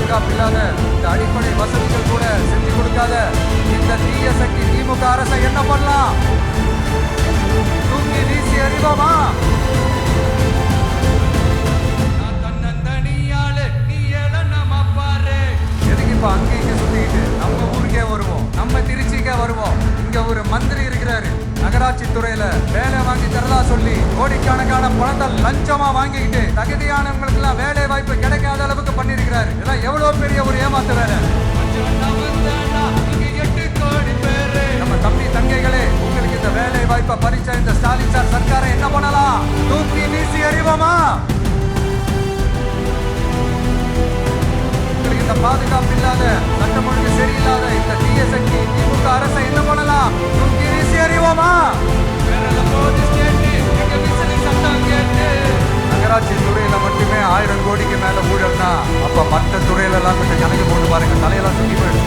பாதுகாப்பு இல்லாத இந்த அடிப்படை வசதிகள் கூட செஞ்சு கொடுக்காத இந்த தீய சக்தி திமுக அரசை என்ன பண்ணலாம்? தூக்கி வீசி எறிவோமா? எதுக்கு இப்ப அங்கே இங்க சுத்திக்கிட்டு நம்ம ஊருக்கே வருவோம், நம்ம திருச்சிக்கே வருவோம். இங்க ஒரு மந்திரி இருக்கிறாரு, நகராட்சி துறையில வேலை வாங்கி தரதா சொல்லி கோடிக்கணக்கான பணத்தை லஞ்சமா வாங்கிக்கிட்டு தகுதியானவங்களுக்கு எல்லாம் வேலை வாய்ப்பு கிடைக்காத அளவுக்கு பண்ணிருக்கிறாரு. இதெல்லாம் எவ்வளவு பெரிய ஒரு ஏமாத்து வேலை. நம்ம தம்பி தங்கைகளே, உங்களுக்கு இந்த வேலை வாய்ப்பை பறிச்ச இந்த ஸ்டாலின் சார் சர்க்காரை என்ன பண்ணலாம்? தூக்கி வீசி எறிவோமா? உங்களுக்கு இந்த பாதுகாப்பு இல்லாத, சட்டம் ஒழுங்கு சரியில்லாத இந்த தீய சக்தி திமுக அரசை என்ன பண்ணலாம்? தூக்கி வீசி எறிவோமா? நகராட்சி துறையில மட்டுமே 1000 கோடிக்கு மேல ஊழல்னா அப்ப மற்ற துறையில எல்லாம் கொஞ்சம் கணக்கு போட்டு பாருங்க, தலையெல்லாம் சுத்தி போயிடும்.